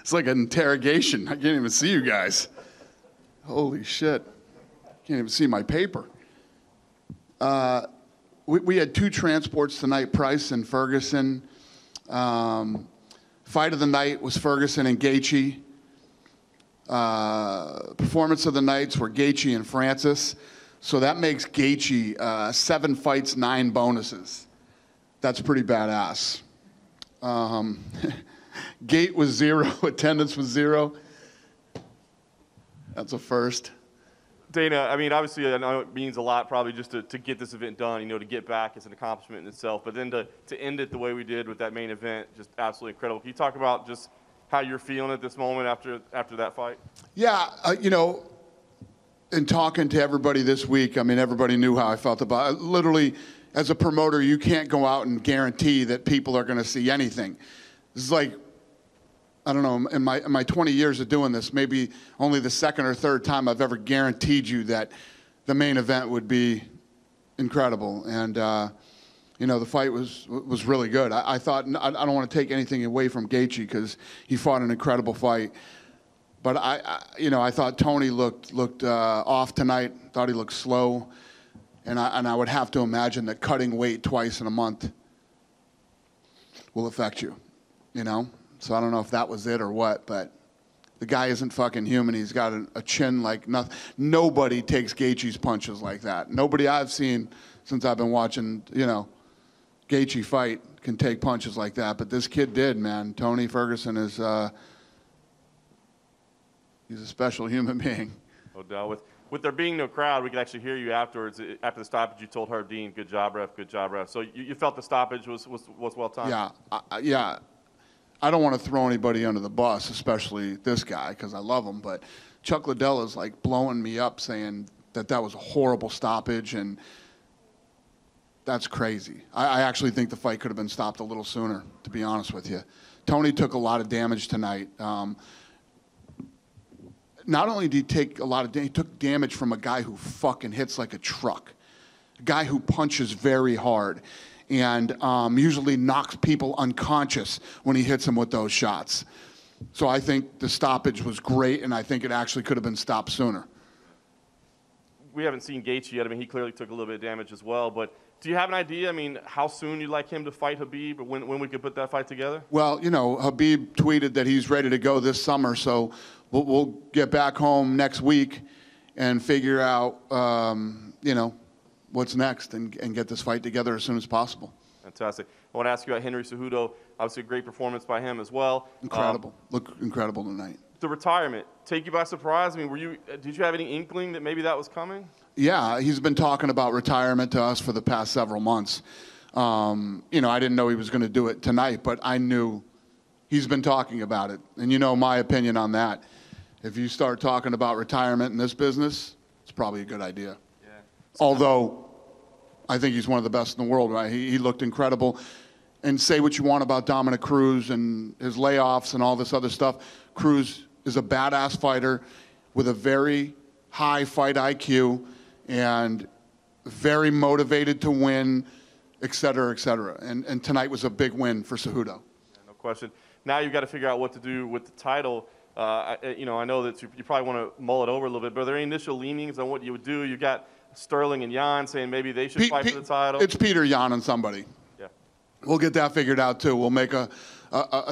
It's like an interrogation. I can't even see you guys. Holy shit. Can't even see my paper. We had 2 transports tonight, Price and Ferguson. Fight of the night was Ferguson and Gaethje. Performance of the nights were Gaethje and Francis. So that makes Gaethje 7 fights, 9 bonuses. That's pretty badass. Gate was 0, attendance was 0. That's a first. Dana, I mean, obviously, I know it means a lot probably just to get this event done, you know, to get back is an accomplishment in itself. But then to end it the way we did with that main event, just absolutely incredible. Can you talk about just how you're feeling at this moment after that fight? Yeah, you know, in talking to everybody this week, I mean, everybody knew how I felt about it. Literally, as a promoter, you can't go out and guarantee that people are going to see anything. This is like, I don't know, in my 20 years of doing this, maybe only the second or third time I've ever guaranteed you that the main event would be incredible. And, you know, the fight was really good. I thought, I don't want to take anything away from Gaethje because he fought an incredible fight. But I thought Tony looked off tonight. Thought he looked slow, and I would have to imagine that cutting weight twice in a month will affect you, you know. So I don't know if that was it or what, but the guy isn't fucking human. He's got a chin like nothing. Nobody takes Gaethje's punches like that. Nobody I've seen since I've been watching, you know, Gaethje fight can take punches like that. But this kid did, man. Tony Ferguson is. He's a special human being. No doubt. With there being no crowd, we could actually hear you afterwards. After the stoppage, you told Herb Dean, "Good job, ref. Good job, ref." So you felt the stoppage was well timed. Yeah, yeah. I don't want to throw anybody under the bus, especially this guy, because I love him. But Chuck Liddell is like blowing me up, saying that was a horrible stoppage, and that's crazy. I actually think the fight could have been stopped a little sooner, to be honest with you. Tony took a lot of damage tonight. Not only did he take a lot of damage, he took damage from a guy who fucking hits like a truck, a guy who punches very hard, and usually knocks people unconscious when he hits them with those shots. So I think the stoppage was great, and I think it actually could have been stopped sooner. We haven't seen Gaethje yet. I mean, he clearly took a little bit of damage as well. But do you have an idea, I mean, how soon you'd like him to fight Khabib, or when we could put that fight together? Well, you know, Khabib tweeted that he's ready to go this summer, so we'll get back home next week and figure out, you know, what's next and get this fight together as soon as possible. Fantastic. I want to ask you about Henry Cejudo. Obviously, a great performance by him as well. Incredible. Looked incredible tonight. The retirement, take you by surprise? I mean, did you have any inkling that maybe that was coming? Yeah, he's been talking about retirement to us for the past several months. You know, I didn't know he was going to do it tonight, but I knew he's been talking about it. And you know my opinion on that. If you start talking about retirement in this business, it's probably a good idea. Yeah. Although I think he's one of the best in the world, right? He looked incredible. And say what you want about Dominic Cruz and his layoffs and all this other stuff. Cruz is a badass fighter with a very high fight IQ and very motivated to win, et cetera, et cetera. And tonight was a big win for Cejudo. Yeah, no question. Now you've got to figure out what to do with the title. You know, I know that you probably want to mull it over a little bit, but are there any initial leanings on what you would do? You got Sterling and Jan saying maybe they should fight for the title. It's Peter, Jan, and somebody. Yeah. We'll get that figured out too. We'll make a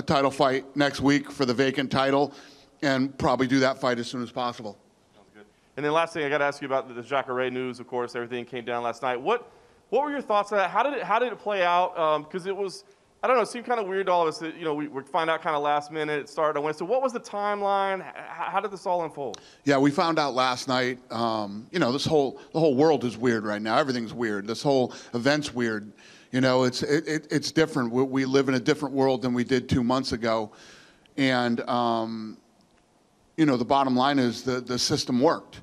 title fight next week for the vacant title, and probably do that fight as soon as possible. Sounds good. And then last thing I got to ask you about the Jacare news. Of course, everything came down last night. What were your thoughts on that? How did it play out? Because it was, I don't know, it seemed kind of weird to all of us that, you know, we find out kind of last minute. It started on Wednesday. So what was the timeline? How did this all unfold? Yeah, we found out last night. You know, the whole world is weird right now. Everything's weird. This whole event's weird. You know, it's different. We live in a different world than we did 2 months ago, and you know, the bottom line is the system worked.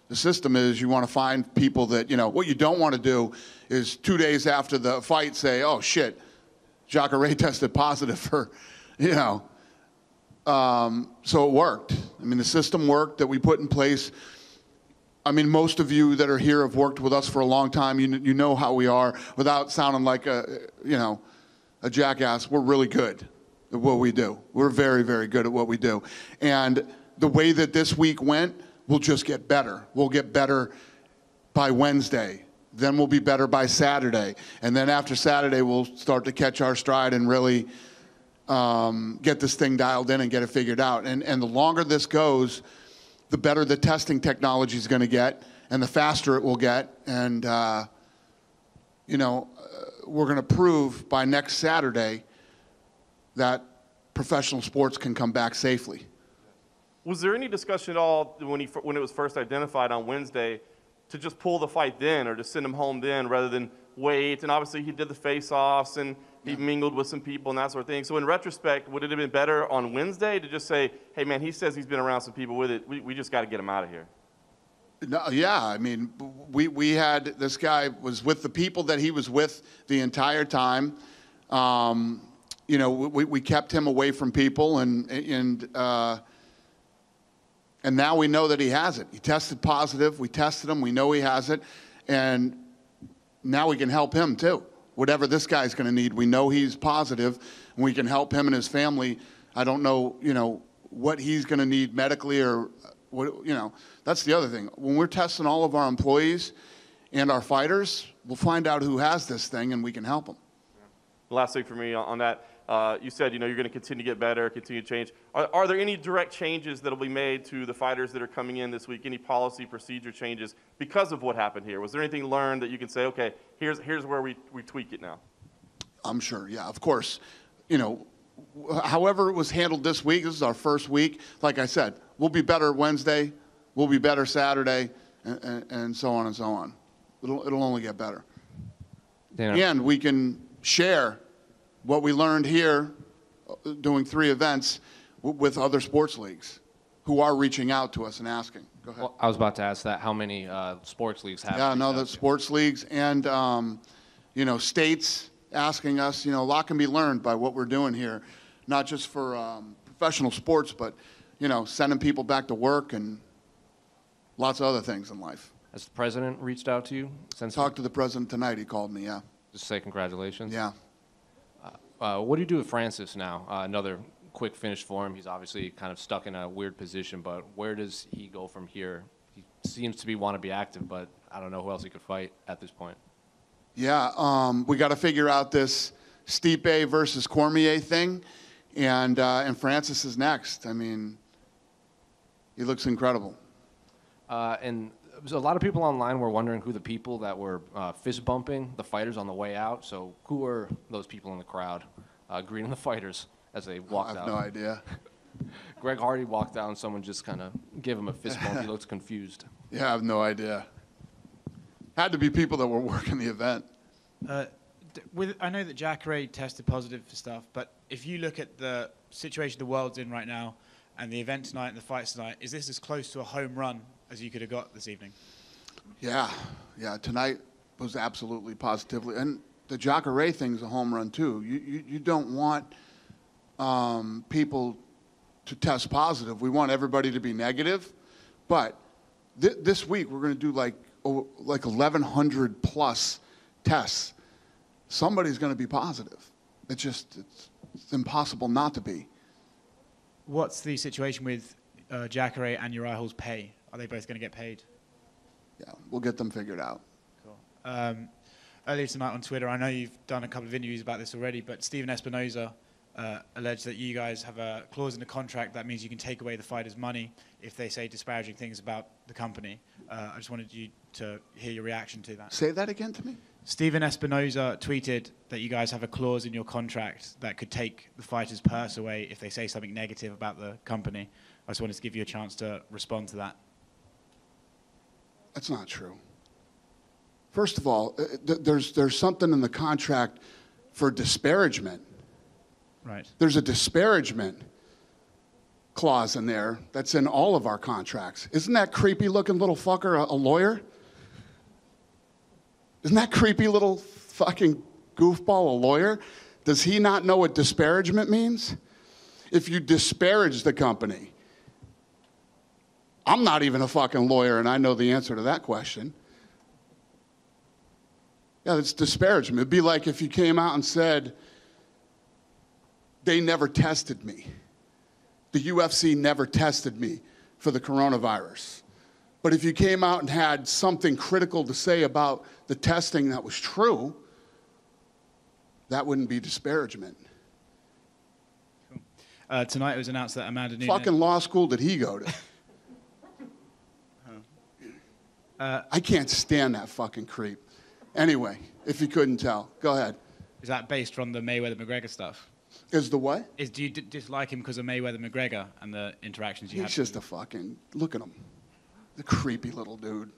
The system is you want to find people that, you know, what you don't want to do is 2 days after the fight say, oh shit, Jacare tested positive for, you know. So it worked. I mean, the system worked that we put in place. I mean, most of you that are here have worked with us for a long time. You know how we are. Without sounding like a jackass, we're really good. at what we do. We're very, very good at what we do. And the way that this week went, we'll just get better. We'll get better by Wednesday. Then we'll be better by Saturday. And then after Saturday, we'll start to catch our stride and really get this thing dialed in and get it figured out. And the longer this goes, the better the testing technology is going to get and the faster it will get. And, we're going to prove by next Saturday that professional sports can come back safely. Was there any discussion at all when it was first identified on Wednesday to just pull the fight then or to send him home then rather than wait? And obviously he did the face-offs and he mingled with some people and that sort of thing. So in retrospect, would it have been better on Wednesday to just say, hey, man, he says he's been around some people with it. We just got to get him out of here? No, yeah, I mean, we had, this guy was with the people that he was with the entire time. We kept him away from people, and now we know that he has it. He tested positive. We tested him. We know he has it, and now we can help him too. Whatever this guy's going to need, we know he's positive, and we can help him and his family. I don't know, what he's going to need medically or what, that's the other thing. When we're testing all of our employees and our fighters, we'll find out who has this thing, and we can help them. The last thing for me on that, you said, you're going to continue to get better, continue to change. Are there any direct changes that will be made to the fighters that are coming in this week? Any policy, procedure changes because of what happened here? Was there anything learned that you can say, okay, here's where we tweak it now? I'm sure, yeah, of course. However it was handled this week, this is our first week. Like I said, we'll be better Wednesday, we'll be better Saturday, and so on and so on. It'll only get better. And we can share what we learned here doing 3 events with other sports leagues who are reaching out to us and asking. Go ahead. Well, I was about to ask that. How many sports leagues have? Yeah, no, the sports leagues and, states asking us, a lot can be learned by what we're doing here, not just for professional sports, but, sending people back to work and lots of other things in life. Has the president reached out to you? Talked to the president tonight. He called me, yeah. Just say congratulations? Yeah. What do you do with Francis now? Another quick finish for him. He's obviously kind of stuck in a weird position, but where does he go from here? He seems to want to be active, but I don't know who else he could fight at this point. Yeah, we got to figure out this Stipe versus Cormier thing, and Francis is next. I mean, he looks incredible. And a lot of people online were wondering who the people that were fist bumping the fighters on the way out. So who were those people in the crowd greeting the fighters as they walked out? I have no idea. Greg Hardy walked out and someone just kind of gave him a fist bump. He looked confused. Yeah, I have no idea. Had to be people that were working the event. I know that Jacare tested positive for stuff, but if you look at the situation the world's in right now and the event tonight and the fights tonight, is this as close to a home run as you could have got this evening? Yeah, tonight was absolutely positively. And the Jacare thing's a home run, too. You don't want people to test positive. We want everybody to be negative. But this week, we're going to do like 1,100 plus tests. Somebody's going to be positive. It's impossible not to be. What's the situation with Jacare and Uriah Hall's pay? Are they both going to get paid? Yeah, we'll get them figured out. Cool. Earlier tonight on Twitter, I know you've done a couple of interviews about this already, but Steven Espinoza alleged that you guys have a clause in the contract that means you can take away the fighters' money if they say disparaging things about the company. I just wanted you to hear your reaction to that. Say that again to me. Steven Espinoza tweeted that you guys have a clause in your contract that could take the fighters' purse away if they say something negative about the company. I just wanted to give you a chance to respond to that. That's not true. First of all, there's something in the contract for disparagement. Right. There's a disparagement clause in there that's in all of our contracts. Isn't that creepy looking little fucker a lawyer? Isn't that creepy little fucking goofball a lawyer? Does he not know what disparagement means? If you disparage the company. I'm not even a fucking lawyer, and I know the answer to that question. Yeah, it's disparagement. It'd be like if you came out and said, they never tested me. The UFC never tested me for the coronavirus. But if you came out and had something critical to say about the testing that was true, that wouldn't be disparagement. Tonight it was announced that Amanda Nunes... Fucking law school did he go to? I can't stand that fucking creep. Anyway, if you couldn't tell, go ahead. Is that based on the Mayweather-McGregor stuff? Is the what? Do you dislike him because of Mayweather-McGregor and the interactions you had? He's just a fucking, look at him. The creepy little dude.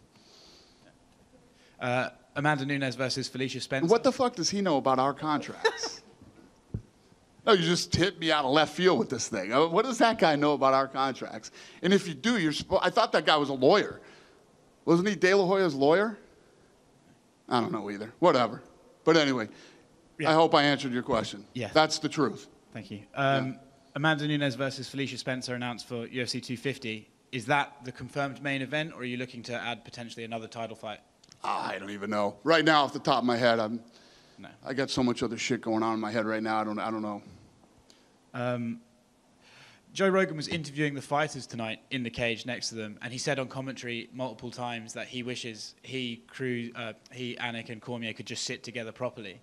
Amanda Nunes versus Felicia Spencer. What the fuck does he know about our contracts? No, you just hit me out of left field with this thing. What does that guy know about our contracts? And if you do, I thought that guy was a lawyer. Wasn't he De La Hoya's lawyer? I don't know either. Whatever. But anyway, Yeah. I hope I answered your question. Yeah. That's the truth. Thank you. Amanda Nunes versus Felicia Spencer announced for UFC 250. Is that the confirmed main event, or are you looking to add potentially another title fight? I don't even know. Right now, off the top of my head, No. I got so much other shit going on in my head right now. I don't know. Joe Rogan was interviewing the fighters tonight in the cage next to them, and he said on commentary multiple times that he wishes he, Anik, and Cormier could just sit together properly.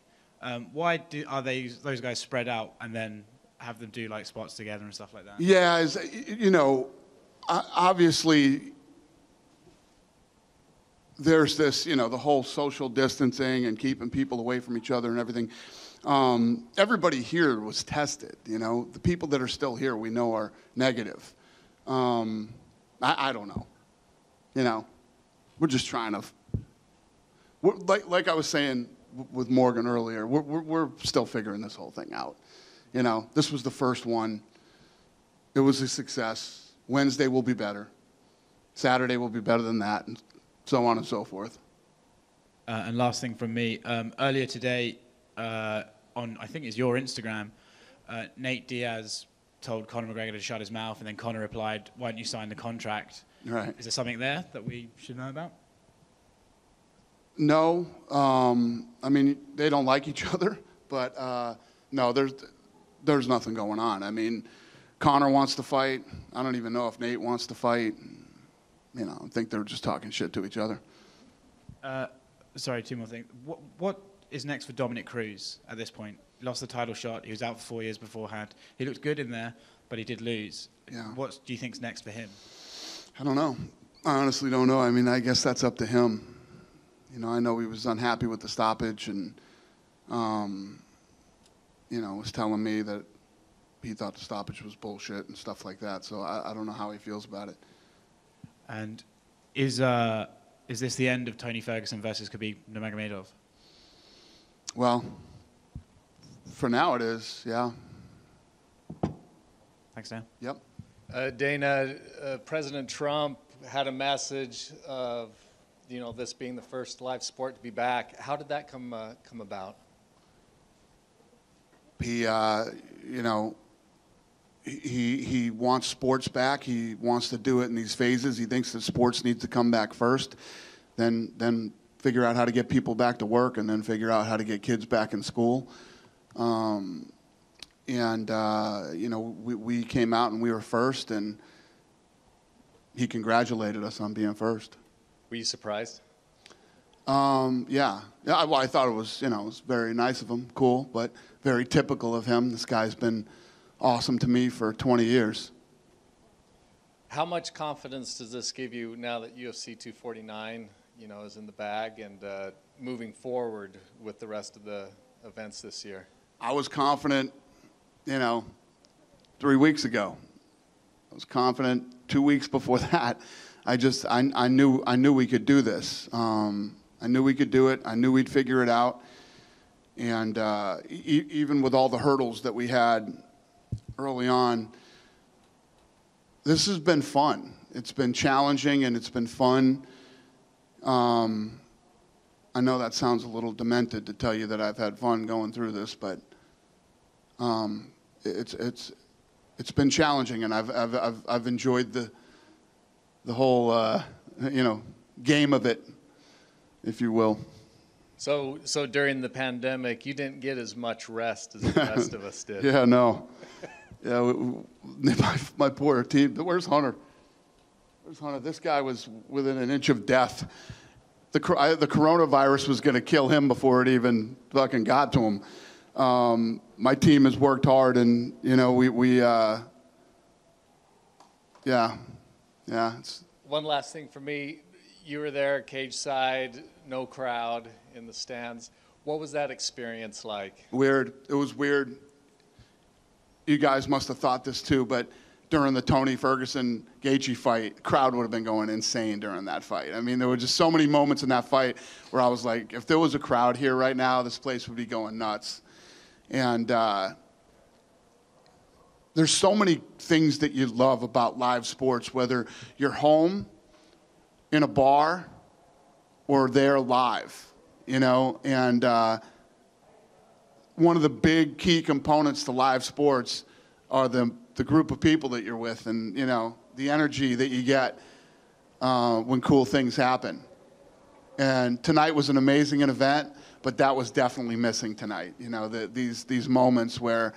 Why are those guys spread out and then have them do like spots together and stuff like that? Yeah, obviously there's this, the whole social distancing and keeping people away from each other and everything. Everybody here was tested, The people that are still here we know are negative. I don't know. We're just trying to, like I was saying with Morgan earlier, we're still figuring this whole thing out. This was the first one. It was a success. Wednesday will be better. Saturday will be better than that, and so on and so forth. And last thing from me, earlier today, on I think it's your Instagram, Nate Diaz told Conor McGregor to shut his mouth, and then Conor replied, "Why don't you sign the contract?" Right. Is there something there that we should know about? No, they don't like each other, but no, there's nothing going on. Conor wants to fight. I don't even know if Nate wants to fight. I think they're just talking shit to each other. Sorry, two more things. What is next for Dominic Cruz at this point? He lost the title shot. He was out for 4 years beforehand. He looked good in there, but he did lose. Yeah. What do you think's next for him? I don't know. I honestly don't know. I guess that's up to him. I know he was unhappy with the stoppage and, was telling me that he thought the stoppage was bullshit and stuff like that. So I don't know how he feels about it. And is this the end of Tony Ferguson versus Khabib Nurmagomedov? Well, for now it is, yeah. Thanks, Dan. Yep. Dana, President Trump had a message of, this being the first live sport to be back. How did that come about? He, he wants sports back. He wants to do it in these phases. He thinks that sports needs to come back first, then figure out how to get people back to work, and then figure out how to get kids back in school. We came out and we were first, and he congratulated us on being first. Were you surprised? Yeah. Well, I thought it was, it was very nice of him, cool, but very typical of him. This guy's been awesome to me for 20 years. How much confidence does this give you now that UFC 249, is in the bag and moving forward with the rest of the events this year? I was confident, 3 weeks ago. I was confident 2 weeks before that. I knew we could do this. I knew we could do it. I knew we'd figure it out. And even with all the hurdles that we had early on, this has been fun. It's been challenging and it's been fun. I know that sounds a little demented to tell you that I've had fun going through this, but it's been challenging, and I've enjoyed the whole game of it, if you will. So during the pandemic, you didn't get as much rest as the rest of us did. Yeah, no. Yeah, my poor team. Where's Hunter? Where's Hunter? This guy was within an inch of death. The coronavirus was going to kill him before it even fucking got to him. My team has worked hard, and yeah. It's, One last thing for me. You were there, cage side, no crowd in the stands. What was that experience like? weird. It was weird. You guys must have thought this too, but during the Tony Ferguson Gaethje fight, crowd would have been going insane during that fight. I mean, there were just so many moments in that fight where I was like, if there was a crowd here right now, this place would be going nuts. And there's so many things that you love about live sports, whether you're home, in a bar, or there live, and one of the big key components to live sports are the group of people that you're with, and the energy that you get when cool things happen. And tonight was an amazing event, but that was definitely missing tonight. These moments where,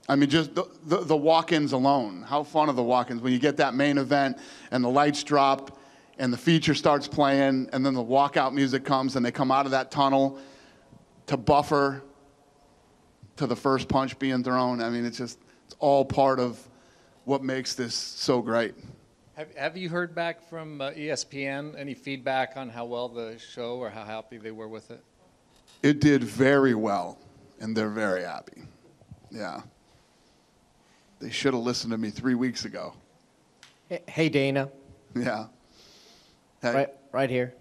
I mean, just the walk-ins alone. How fun are the walk-ins when you get that main event and the lights drop and the feature starts playing and then the walkout music comes and they come out of that tunnel to buffer to the first punch being thrown. I mean, it's all part of what makes this so great. Have you heard back from ESPN? Any feedback on how well the show or how happy they were with it? It did very well, and they're very happy. Yeah. They should have listened to me 3 weeks ago. Hey, Dana. Yeah. Hey. Right here.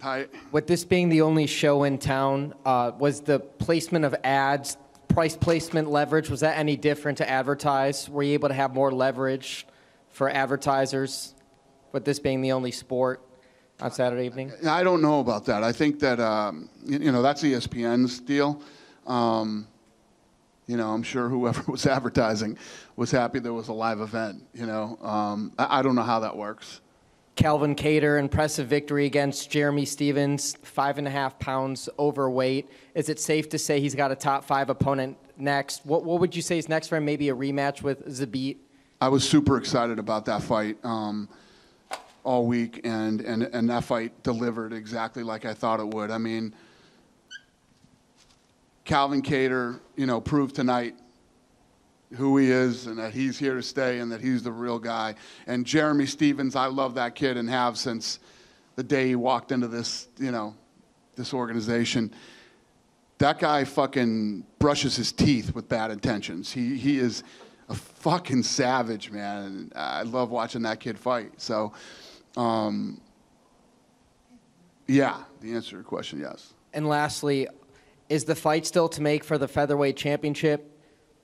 Hi. With this being the only show in town, was the placement of ads, price placement leverage, was that any different to advertise? Were you able to have more leverage for advertisers with this being the only sport on Saturday evening? I don't know about that. I think that, that's ESPN's deal. I'm sure whoever was advertising was happy there was a live event, I don't know how that works. Calvin Kattar, impressive victory against Jeremy Stevens, 5.5 pounds overweight. Is it safe to say he's got a top 5 opponent next? What would you say is next for him? Maybe a rematch with Zabit? I was super excited about that fight all week, and that fight delivered exactly like I thought it would. I mean, Calvin Kattar, proved tonight who he is and that he's here to stay and that he's the real guy. And Jeremy Stevens, I love that kid and have since the day he walked into this, this organization. That guy fucking brushes his teeth with bad intentions. He is a fucking savage, man. And I love watching that kid fight. So, yeah, the answer to your question, yes. And lastly, is the fight still to make for the featherweight championship?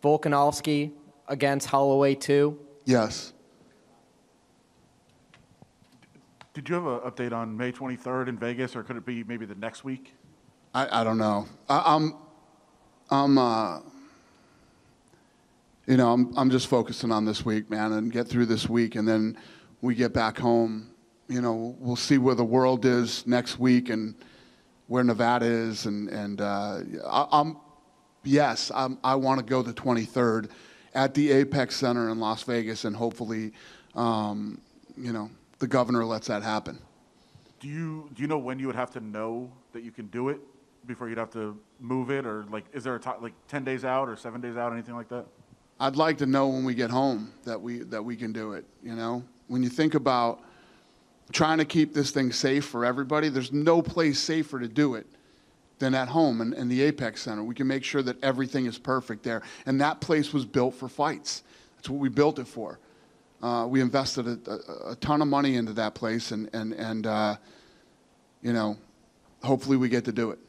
Volkanovski against Holloway 2? Yes. Did you have an update on May 23rd in Vegas, or could it be maybe the next week? I don't know. I'm just focusing on this week, man, and get through this week, and then we get back home. We'll see where the world is next week and where Nevada is, and I want to go the 23rd at the Apex Center in Las Vegas, and hopefully, the governor lets that happen. Do you know when you would have to know that you can do it before you'd have to move it, or is there a time, 10 days out or 7 days out, anything like that? I'd like to know when we get home that we can do it. When you think about trying to keep this thing safe for everybody, there's no place safer to do it than at home in the Apex Center. We can make sure that everything is perfect there. And that place was built for fights. That's what we built it for. We invested a ton of money into that place, and hopefully we get to do it.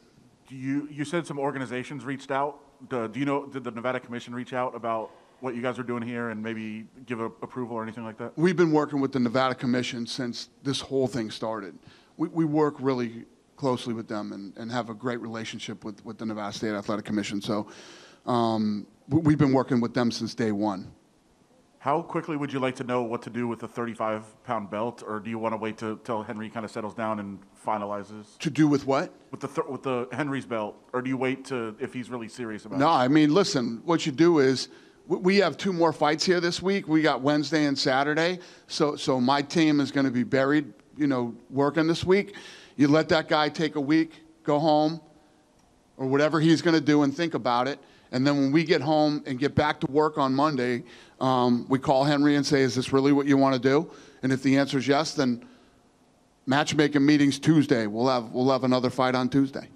You said some organizations reached out. Did the Nevada Commission reach out about what you guys are doing here and maybe give approval or anything like that? We've been working with the Nevada Commission since this whole thing started. We work really closely with them and have a great relationship with the Nevada State Athletic Commission. So we've been working with them since day one. How quickly would you like to know what to do with the 35-pound belt, or do you want to wait till Henry kind of settles down and finalizes To do with what? with the Henry's belt, or do you wait to if he's really serious about No, it? I mean, listen, what you do is we have 2 more fights here this week. We got Wednesday and Saturday. So my team is going to be buried, working this week. You let that guy take a week, go home, or whatever he's going to do and think about it. And then when we get home and get back to work on Monday, we call Henry and say, is this really what you want to do? And if the answer is yes, then matchmaking meetings Tuesday. We'll have another fight on Tuesday.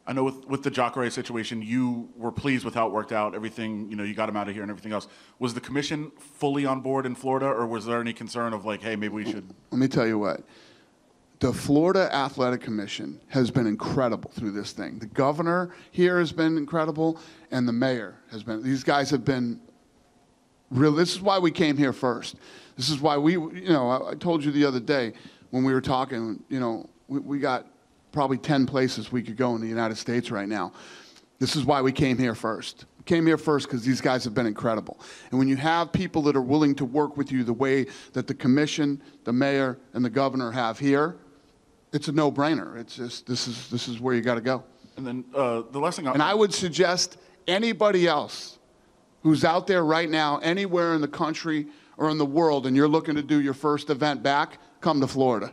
I know with the Jacare situation, you were pleased with how it worked out. Everything, you got him out of here and everything else. Was the commission fully on board in Florida, or was there any concern of like, hey, maybe we should? Let me tell you what. The Florida Athletic Commission has been incredible through this thing. The governor here has been incredible, and the mayor has been. These guys have been real. This is why we came here first. This is why I told you the other day when we were talking, we got probably 10 places we could go in the United States right now. This is why we came here first. We came here first because these guys have been incredible. And when you have people that are willing to work with you the way that the commission, the mayor, and the governor have here, it's a no-brainer. It's just this is where you got to go. And then the last thing, And I would suggest anybody else who's out there right now, anywhere in the country or in the world, and you're looking to do your first event back, come to Florida.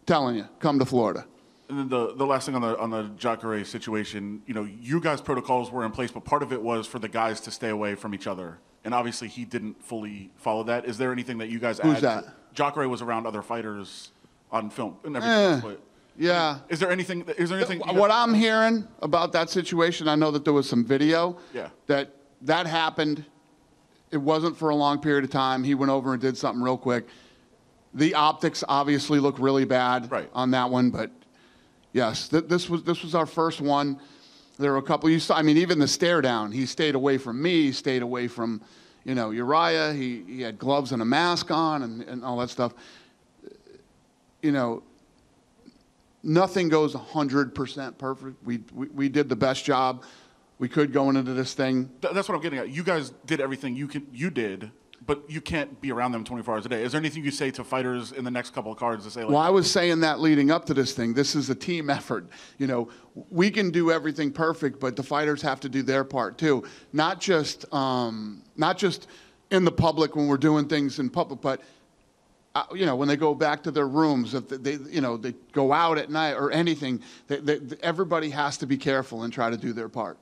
Telling you, come to Florida. And then the last thing on the Jacare situation, you guys' protocols were in place, but part of it was for the guys to stay away from each other. And obviously he didn't fully follow that. Is there anything that you guys Who's add? that? Jacare was around other fighters on film and everything else, but Yeah. is there anything What I'm hearing about that situation, I know that there was some video. Yeah. That happened. It wasn't for a long period of time. He went over and did something real quick. The optics obviously look really bad Right. on that one, but yes, this was our first one. There were a couple. Even the stare down. He stayed away from me. He stayed away from, Uriah. He had gloves and a mask on and all that stuff. Nothing goes 100% perfect. We did the best job we could going into this thing. That's what I'm getting at. You guys did everything you did, but you can't be around them 24 hours a day. Is there anything you say to fighters in the next couple of cards to say, like, Well, I was saying that leading up to this thing. This is a team effort. We can do everything perfect, but the fighters have to do their part too. Not just in the public when we're doing things in public, but when they go back to their rooms, if they go out at night or anything, everybody has to be careful and try to do their part.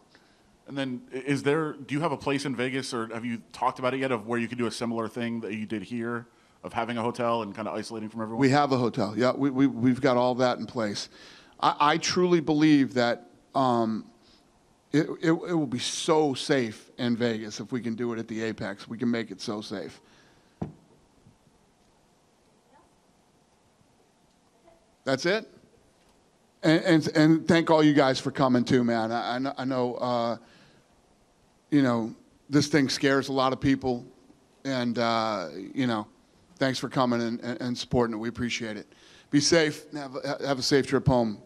And then do you have a place in Vegas, or have you talked about it yet, of where you could do a similar thing that you did here, of having a hotel and kind of isolating from everyone? We have a hotel. Yeah, we've got all that in place. I truly believe that it will be so safe in Vegas if we can do it at the Apex. We can make it so safe. That's it? And thank all you guys for coming too, man. I know this thing scares a lot of people, and thanks for coming and supporting it. We appreciate it. Be safe. Have a safe trip home.